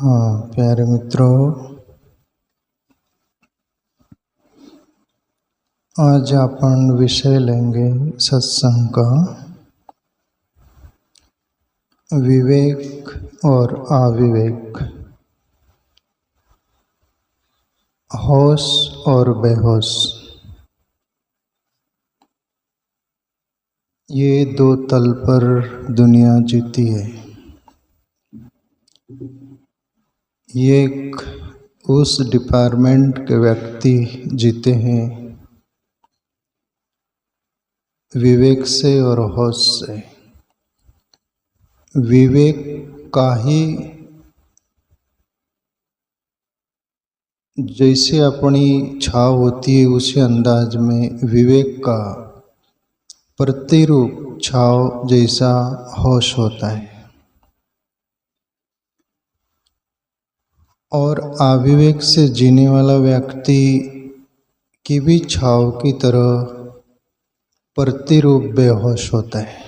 हाँ प्यारे मित्रों, आज अपन विषय लेंगे सत्संग का विवेक और अविवेक, होश और बेहोश। ये दो तल पर दुनिया जीती है। ये उस डिपार्टमेंट के व्यक्ति जीते हैं विवेक से और होश से। विवेक का ही जैसे अपनी छाव होती है उसी अंदाज में विवेक का प्रतिरूप छाव जैसा होश होता है। और अविवेक से जीने वाला व्यक्ति की भी छाव की तरह प्रतिरूप बेहोश होता है।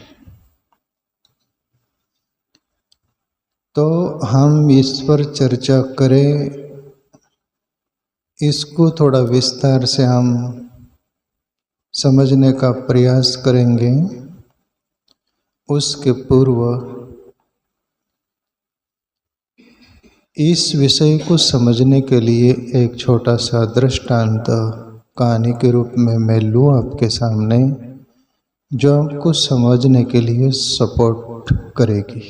तो हम इस पर चर्चा करें, इसको थोड़ा विस्तार से हम समझने का प्रयास करेंगे। उसके पूर्व इस विषय को समझने के लिए एक छोटा सा दृष्टांत कहानी के रूप में मैं लूँ आपके सामने, जो आपको समझने के लिए सपोर्ट करेगी।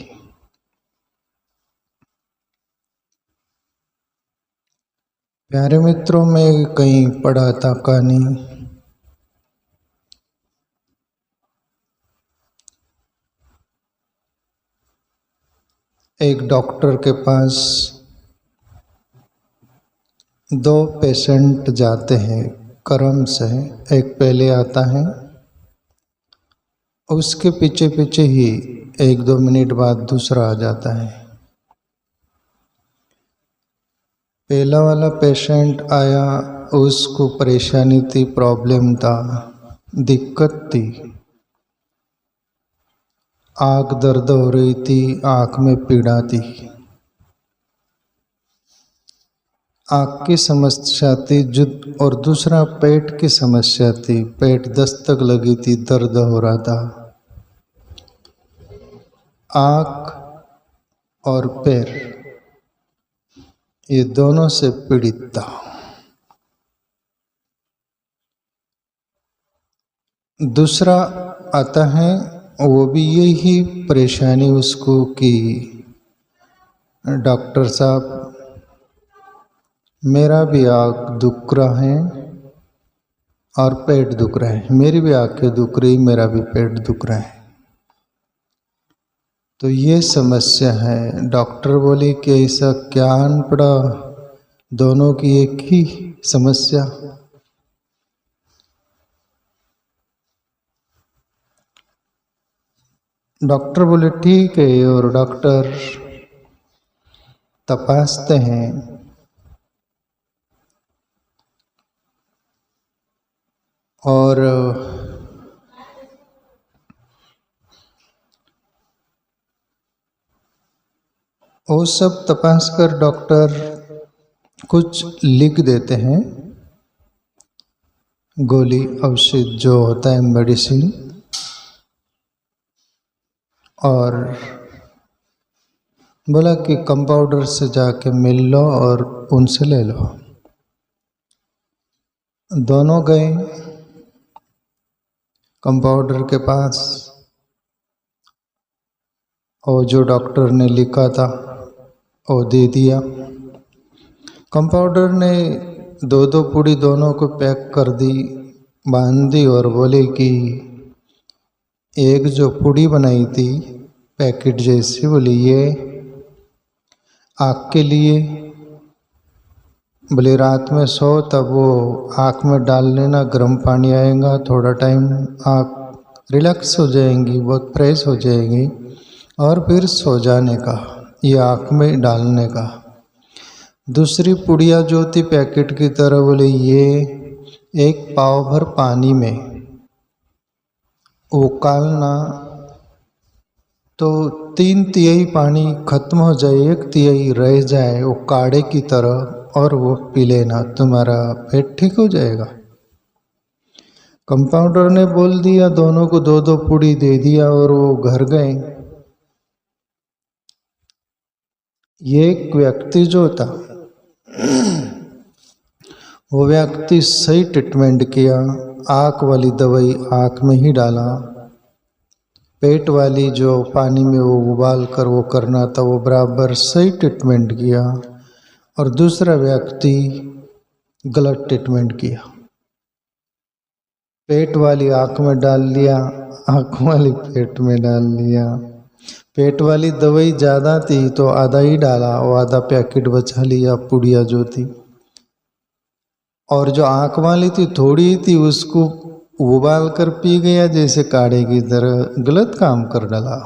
प्यारे मित्रों, मैं कहीं पढ़ा था कहानी, एक डॉक्टर के पास दो पेशेंट जाते हैं क्रम से। एक पहले आता है, उसके पीछे पीछे ही 1-2 मिनट बाद दूसरा आ जाता है। पहला वाला पेशेंट आया, उसको परेशानी थी, प्रॉब्लम था, दिक्कत थी। आँख दर्द हो रही थी, आँख में पीड़ा थी, आँख की समस्या थी। और दूसरा पेट की समस्या थी, पेट दस्तक लगी थी, दर्द हो रहा था। आँख और पैर ये दोनों से पीड़ित था। दूसरा आता है, वो भी यही परेशानी उसको कि डॉक्टर साहब मेरा भी आँख दुख रहा है और पेट दुख रहा है, मेरी भी आँखें दुख रही, मेरा भी पेट दुख रहा है। तो ये समस्या है। डॉक्टर बोले कि ऐसा क्या आन पड़ा, दोनों की एक ही समस्या। डॉक्टर बोले ठीक है, और डॉक्टर तपासते हैं। और वो सब तपास कर डॉक्टर कुछ लिख देते हैं, गोली औषध जो होता है मेडिसिन, और बोला कि कंपाउंडर से जाके मिल लो और उनसे ले लो। दोनों गए कंपाउंडर के पास, और जो डॉक्टर ने लिखा था वो दे दिया। कंपाउंडर ने 2-2 पूड़ी दोनों को पैक कर दी, बांध दी, और बोले कि एक जो पूड़ी बनाई थी पैकेट जैसी, बोले ये आँख के लिए, बोले रात में सो तब वो आँख में डाल लेना, गर्म पानी आएगा, थोड़ा टाइम आँख रिलैक्स हो जाएंगी, बहुत फ्रेश हो जाएगी, और फिर सो जाने का, ये आँख में डालने का। दूसरी पुड़िया जो थी पैकेट की तरह, बोले ये एक पाव भर पानी में उकालना, तो 3/3 पानी खत्म हो जाए, 1/3 रह जाए वो काढ़े की तरह, और वो पी लेना, तुम्हारा पेट ठीक हो जाएगा। कंपाउंडर ने बोल दिया, दोनों को 2-2 पूड़ी दे दिया और वो घर गए। ये एक व्यक्ति जो था, वो व्यक्ति सही ट्रीटमेंट किया, आँख वाली दवाई आँख में ही डाला, पेट वाली जो पानी में वो उबाल कर वो करना था वो बराबर सही ट्रीटमेंट किया, और दूसरा व्यक्ति गलत ट्रीटमेंट किया। पेट वाली आँख में डाल लिया, आँख वाली पेट में डाल लिया। पेट वाली दवाई ज़्यादा थी तो आधा ही डाला, वो आधा पैकेट बचा लिया पुड़िया जो थी, और जो आँख वाली थी थोड़ी थी, उसको उबाल कर पी गया जैसे काढ़े की तरह, गलत काम कर डाला।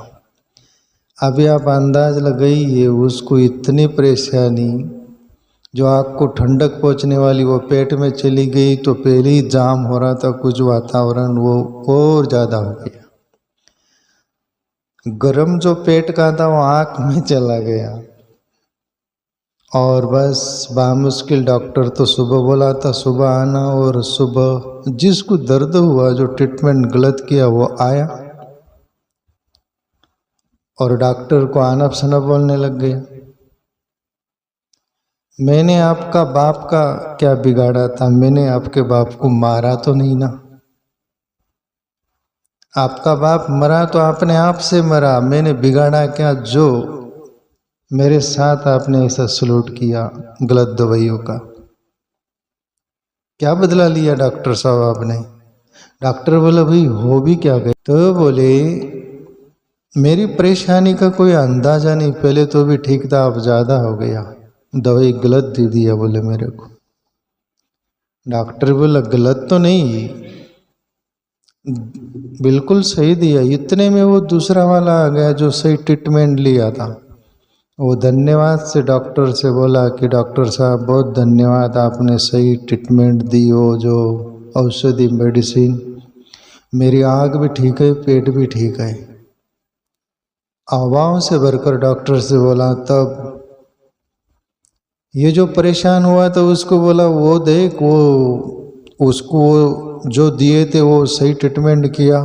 अभी आप अंदाज लगाइए, उसको इतनी परेशानी, जो आँख को ठंडक पहुँचने वाली वो पेट में चली गई, तो पहले ही जाम हो रहा था कुछ वातावरण, वो और ज़्यादा हो गया। गरम जो पेट का था वो आँख में चला गया, और बस बामुश्किल डॉक्टर तो सुबह बोला था सुबह आना, और सुबह जिसको दर्द हुआ, जो ट्रीटमेंट गलत किया वो आया, और डॉक्टर को आना सना बोलने लग गया। मैंने आपका बाप का क्या बिगाड़ा था, मैंने आपके बाप को मारा तो नहीं ना, आपका बाप मरा तो अपने आप से मरा, मैंने बिगाड़ा क्या जो मेरे साथ आपने ऐसा सलूट किया गलत दवाइयों का? क्या बदला लिया डॉक्टर साहब आपने? डॉक्टर बोला भाई हो भी क्या गए? तो बोले मेरी परेशानी का कोई अंदाजा नहीं, पहले तो भी ठीक था, अब ज़्यादा हो गया, दवाई गलत दे दिया बोले मेरे को। डॉक्टर बोला गलत तो नहीं, बिल्कुल सही दिया। इतने में वो दूसरा वाला आ गया जो सही ट्रीटमेंट लिया था, वो धन्यवाद से डॉक्टर से बोला कि डॉक्टर साहब बहुत धन्यवाद, आपने सही ट्रीटमेंट दी, वो जो औषधि मेडिसिन, मेरी आँख भी ठीक है, पेट भी ठीक है। आवाज़ से भरकर डॉक्टर से बोला, तब ये जो परेशान हुआ तो उसको बोला वो देख, वो उसको वो जो दिए थे वो सही ट्रीटमेंट किया,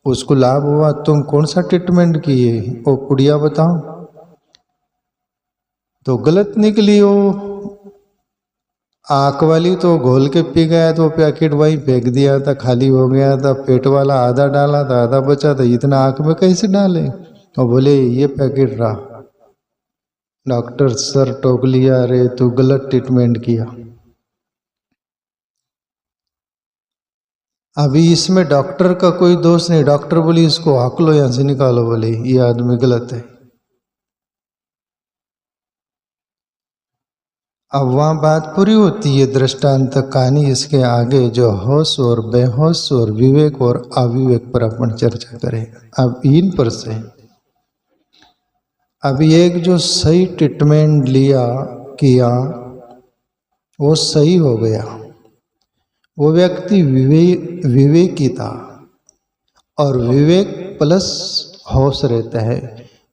उसको लाभ हुआ, तुम कौन सा ट्रीटमेंट किए वो पुड़िया बताओ? तो गलत निकली वो आँख वाली, तो घोल के पी गया, तो पैकेट वहीं फेंक दिया था, खाली हो गया था। पेट वाला आधा डाला था, आधा बचा था, इतना आँख में कैसे डाले? और बोले ये पैकेट रहा। डॉक्टर सर टोक लिया, अरे तू गलत ट्रीटमेंट किया। अभी इसमें डॉक्टर का कोई दोष नहीं, डॉक्टर बोली इसको हक लो, यहाँ से निकालो, बोले ये आदमी गलत है। अब वहाँ बात पूरी होती है, दृष्टांत कहानी, इसके आगे जो होश और बेहोश और विवेक और अविवेक पर अपन चर्चा करें। अब इन पर से अभी एक जो सही ट्रीटमेंट लिया किया वो सही हो गया, वो व्यक्ति विवेकी था, और विवेक प्लस होश रहता है,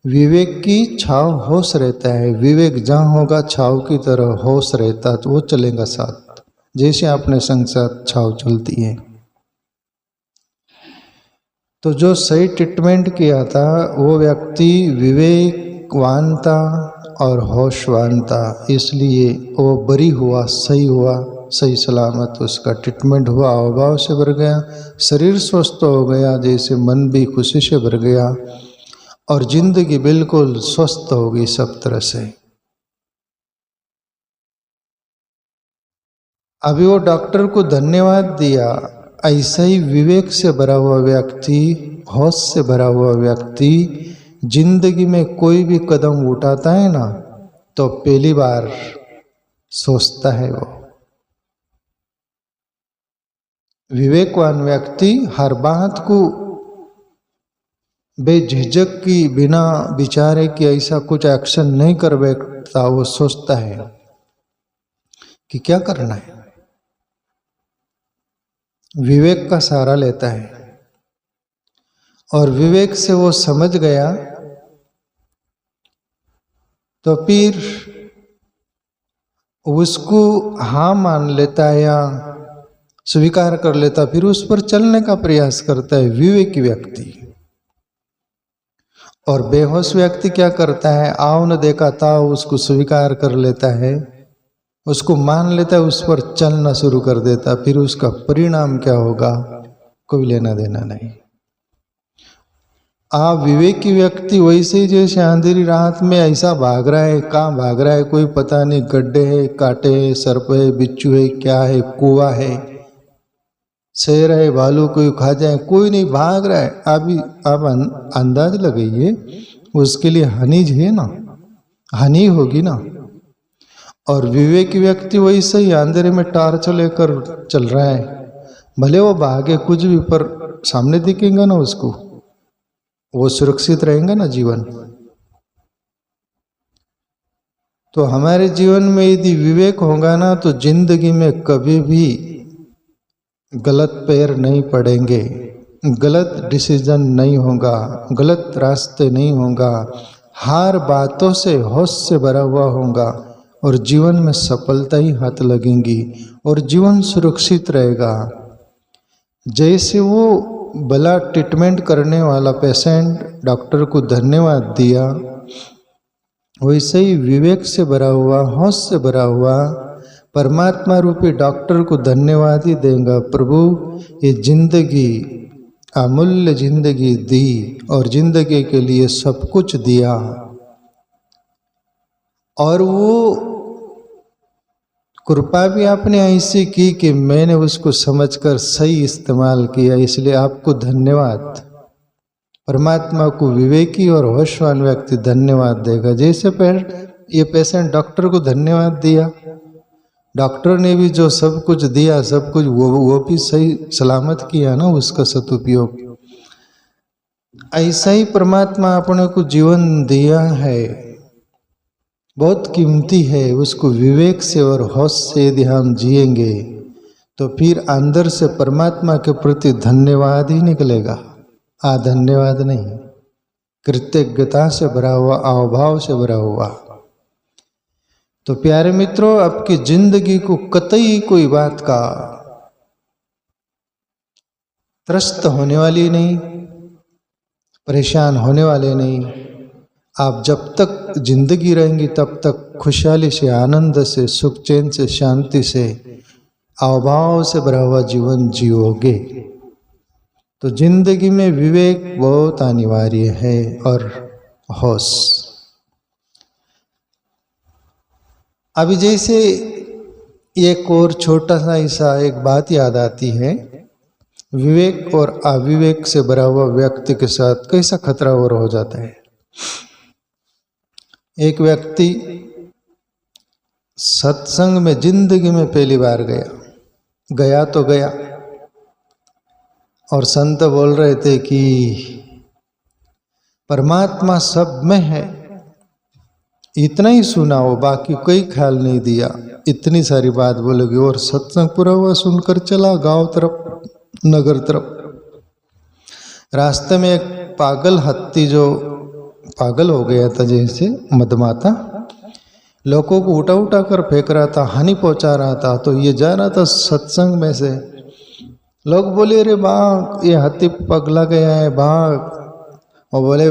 विवेक की छाव होश रहता है, विवेक जहाँ होगा छाव की तरह होश रहता, तो वो चलेगा साथ, जैसे आपने संग साथ छाव चलती है। तो जो सही ट्रीटमेंट किया था वो व्यक्ति विवेकवान था और होशवान था, इसलिए वो बरी हुआ, सही हुआ, सही सलामत उसका ट्रीटमेंट हुआ, अभाव से भर गया, शरीर स्वस्थ हो गया, जैसे मन भी खुशी से भर गया, और जिंदगी बिल्कुल स्वस्थ हो गई सब तरह से। अभी वो डॉक्टर को धन्यवाद दिया। ऐसा ही विवेक से भरा हुआ व्यक्ति, होश से भरा हुआ व्यक्ति जिंदगी में कोई भी कदम उठाता है ना, तो पहली बार सोचता है वो। विवेकवान व्यक्ति हर बात को बेझिझक की, बिना विचारे कि ऐसा कुछ एक्शन नहीं कर बैठता, वो सोचता है कि क्या करना है, विवेक का सहारा लेता है। और विवेक से वो समझ गया तो फिर उसको हाँ मान लेता है या स्वीकार कर लेता, फिर उस पर चलने का प्रयास करता है विवेकी व्यक्ति। और बेहोश व्यक्ति क्या करता है, आओ न देखा था उसको स्वीकार कर लेता है, उसको मान लेता है, उस पर चलना शुरू कर देता, फिर उसका परिणाम क्या होगा कोई लेना देना नहीं। आप विवेकी व्यक्ति वैसे ही जैसे अंधेरी रात में ऐसा भाग रहा है, कहाँ भाग रहा है कोई पता नहीं, गड्ढे है, कांटे है, सर्प है, बिच्छू है, क्या है, कुआं है, शेर है, भालू कोई खा जाए, कोई नहीं, भाग रहा है। अभी आप अंदाज लगाइए, उसके लिए हानि है ना, हानि होगी ना। और विवेकी व्यक्ति वैसे ही अंधेरे में टार्च लेकर चल रहा है, भले वो भागे कुछ भी, पर सामने दिखेगा ना उसको, वो सुरक्षित रहेगा ना जीवन। तो हमारे जीवन में यदि विवेक होगा ना तो जिंदगी में कभी भी गलत पैर नहीं पड़ेंगे, गलत डिसीजन नहीं होगा, गलत रास्ते नहीं होगा, हर बातों से होश से भरा हुआ होगा और जीवन में सफलता ही हाथ लगेंगी और जीवन सुरक्षित रहेगा। जैसे वो भला ट्रीटमेंट करने वाला पेशेंट डॉक्टर को धन्यवाद दिया, वैसे ही विवेक से भरा हुआ, होश से भरा हुआ परमात्मा रूपी डॉक्टर को धन्यवाद ही देगा। प्रभु ये जिंदगी, अमूल्य जिंदगी दी और जिंदगी के लिए सब कुछ दिया, और वो कृपा भी आपने ऐसी की कि मैंने उसको समझकर सही इस्तेमाल किया, इसलिए आपको धन्यवाद। परमात्मा को विवेकी और होशवान व्यक्ति धन्यवाद देगा। जैसे ये पेशेंट डॉक्टर को धन्यवाद दिया, डॉक्टर ने भी जो सब कुछ दिया, सब कुछ वो भी सही सलामत किया ना, उसका सदुपयोग। ऐसा ही परमात्मा अपने को जीवन दिया है, बहुत कीमती है, उसको विवेक से और होश से यदि हम जिएंगे तो फिर अंदर से परमात्मा के प्रति धन्यवाद ही निकलेगा, धन्यवाद नहीं, कृतज्ञता से भरा हुआ, अभाव से भरा हुआ। तो प्यारे मित्रों, आपकी जिंदगी को कतई कोई बात का त्रस्त होने वाली नहीं, परेशान होने वाले नहीं। आप जब तक जिंदगी रहेंगी तब तक खुशहाली से, आनंद से, सुख चैन से, शांति से, अभाव से भरा हुआ जीवन जियोगे। तो जिंदगी में विवेक बहुत अनिवार्य है और होश। अभी जैसे एक और छोटा सा ऐसा एक बात याद आती है, विवेक और अविवेक से भरा हुआ व्यक्ति के साथ कैसा खतरा और हो जाता है। एक व्यक्ति सत्संग में जिंदगी में पहली बार गया तो गया, और संत बोल रहे थे कि परमात्मा सब में है, इतना ही सुना हो, बाकी कोई ख्याल नहीं दिया, इतनी सारी बात बोलेगी। और सत्संग पूरा हुआ, सुनकर चला गांव तरफ, नगर तरफ। रास्ते में एक पागल हाथी जो पागल हो गया था, जैसे मदमाता, लोगों को उठा उठा कर फेंक रहा था, हानि पहुंचा रहा था। तो ये जा रहा था सत्संग में से, लोग बोले अरे भाग, ये हाथी पगला गया है, भाग। और बोले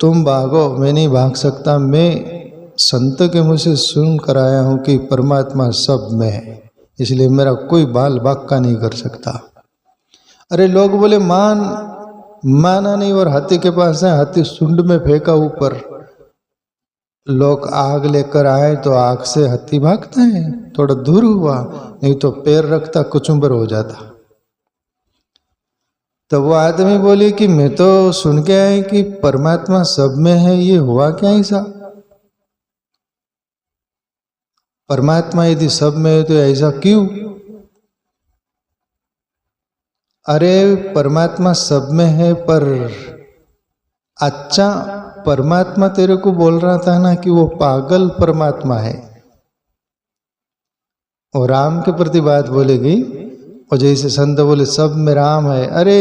तुम भागो, मैं नहीं भाग सकता, मैं संत के मुँह से सुन कर आया हूँ कि परमात्मा सब में है, इसलिए मेरा कोई बाल बाका नहीं कर सकता। अरे लोग बोले माना नहीं, और हाथी के पास है, हाथी सुंड में फेंका ऊपर। लोग आग लेकर आए तो आग से हाथी भागता है, थोड़ा दूर हुआ, नहीं तो पैर रखता कुचुंबर हो जाता। तो वो आदमी बोले कि मैं तो सुन के आए कि परमात्मा सब में है, ये हुआ क्या ऐसा? परमात्मा यदि सब में है तो ऐसा क्यों? अरे परमात्मा सब में है, पर अच्छा परमात्मा तेरे को बोल रहा था ना कि वो पागल परमात्मा है। और राम के प्रति बात बोलेगी, और जैसे संत बोले सब में राम है। अरे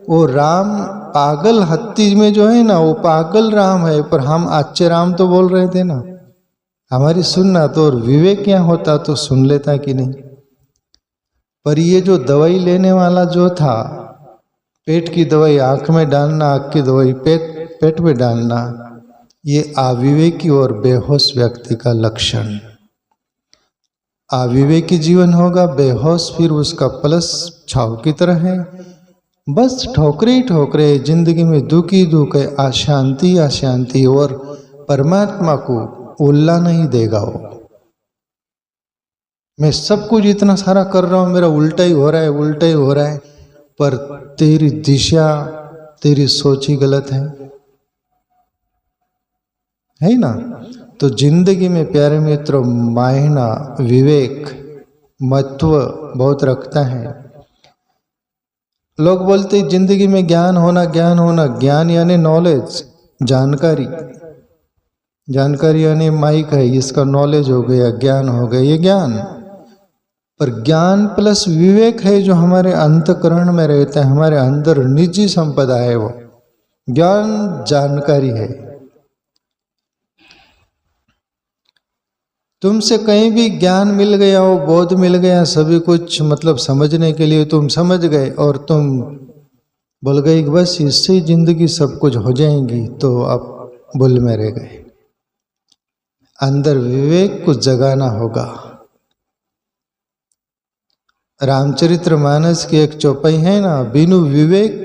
वो राम पागल हत्ती में जो है ना, वो पागल राम है, पर हम अच्छे राम तो बोल रहे थे ना। हमारी सुनना तो, और विवेक क्या होता तो सुन लेता कि नहीं। पर ये जो दवाई लेने वाला जो था, पेट की दवाई आंख में डालना, आंख की दवाई पेट में डालना, ये अविवेकी और बेहोश व्यक्ति का लक्षण। अविवेकी जीवन होगा, बेहोश फिर उसका प्लस छाव की तरह है। बस ठोकरे ही ठोकरे, जिंदगी में दुख ही दुख है, अशांति अशांति, और परमात्मा को उल्ला नहीं देगा वो। मैं सब कुछ इतना सारा कर रहा हूँ, मेरा उल्टा ही हो रहा है, उल्टा ही हो रहा है, पर तेरी दिशा, तेरी सोच ही गलत है ना। तो जिंदगी में प्यारे मित्रों, मायना विवेक महत्व बहुत रखता है। लोग बोलते हैं जिंदगी में ज्ञान होना, ज्ञान होना। ज्ञान यानी नॉलेज, जानकारी। जानकारी यानी माइक है, इसका नॉलेज हो गया, ज्ञान हो गया, ये ज्ञान। पर ज्ञान प्लस विवेक है जो हमारे अंतःकरण में रहता है, हमारे अंदर निजी संपदा है वो। ज्ञान जानकारी है। तुमसे कहीं भी ज्ञान मिल गया हो, बोध मिल गया, सभी कुछ मतलब समझने के लिए तुम समझ गए, और तुम बोल गए कि बस इससे जिंदगी सब कुछ हो जाएगी, तो आप भूल में रह गए। अंदर विवेक को जगाना होगा। रामचरितमानस की एक चौपाई है ना, बिनु विवेक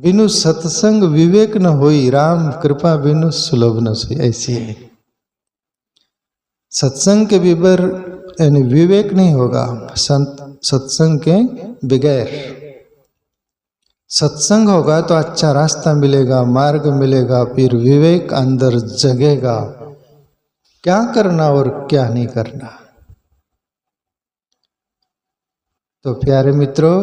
बिनु सत्संग विवेक न होई, राम कृपा बिनु सुलभ न सोई, ऐसी है। सत्संग के बगैर यानी विवेक नहीं होगा, सत्संग के बगैर। सत्संग होगा तो अच्छा रास्ता मिलेगा, मार्ग मिलेगा, फिर विवेक अंदर जगेगा, क्या करना और क्या नहीं करना। तो प्यारे मित्रों,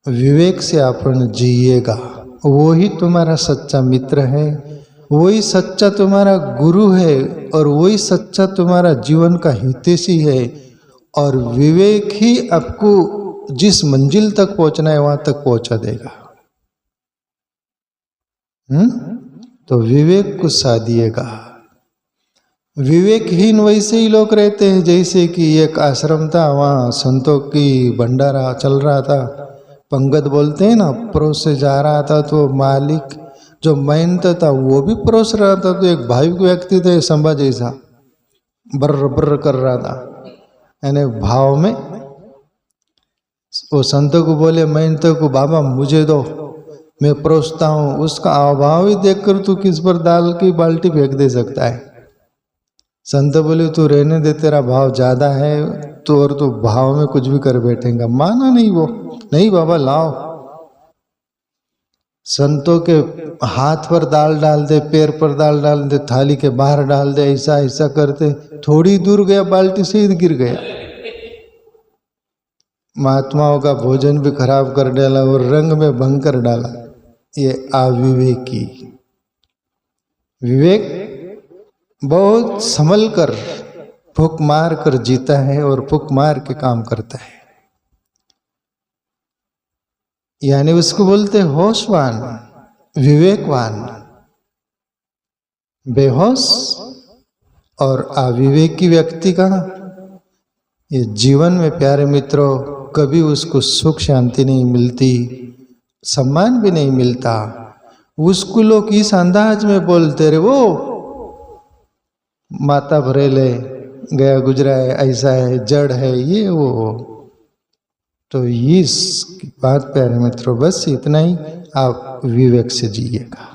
विवेक से अपन जिएगा, वो ही तुम्हारा सच्चा मित्र है, वही सच्चा तुम्हारा गुरु है, और वही सच्चा तुम्हारा जीवन का हितैषी है। और विवेक ही आपको जिस मंजिल तक पहुंचना है वहां तक पहुंचा देगा। तो विवेक को साधिएगा। विवेकहीन वैसे ही लोग रहते हैं, जैसे कि एक आश्रम था, वहाँ संतों की भंडारा चल रहा था। पंगत बोलते हैं ना, परोस से जा रहा था, तो मालिक जो मेहनत था वो भी परोस रहा था। तो एक भावुक व्यक्ति थे, संभा जैसा, बर्र बर्र कर रहा था, यानी भाव में। वो संतों को बोले, मेहनत को बाबा मुझे दो, मैं परोसता हूँ। उसका अभाव ही देखकर तू किस पर दाल की बाल्टी फेंक दे सकता है। संत बोले, तू रहने दे, तेरा भाव ज्यादा है, तो और तू भाव में कुछ भी कर बैठेगा। माना नहीं वो, नहीं बाबा लाओ। संतों के हाथ पर दाल डाल दे, पैर पर दाल डाल दे, थाली के बाहर डाल दे, ऐसा ऐसा करते थोड़ी दूर गया, बाल्टी से ही गिर गया। महात्माओं का भोजन भी खराब कर डाला और रंग में भंग कर डाला। ये अविवेकी। विवेक बहुत संभल कर, फूक मार कर जीता है और फूक मार के काम करता है, यानी उसको बोलते होशवान, विवेकवान। बेहोश और अविवेकी व्यक्ति का ये जीवन में प्यारे मित्रों कभी उसको सुख शांति नहीं मिलती, सम्मान भी नहीं मिलता। उसको लोग इस अंदाज में बोलते रहे, वो माता भरेले गया गुजरा है, ऐसा है, जड़ है, ये वो। तो इस बात प्यारे मित्रों बस इतना ही, आप विवेक से जिएगा।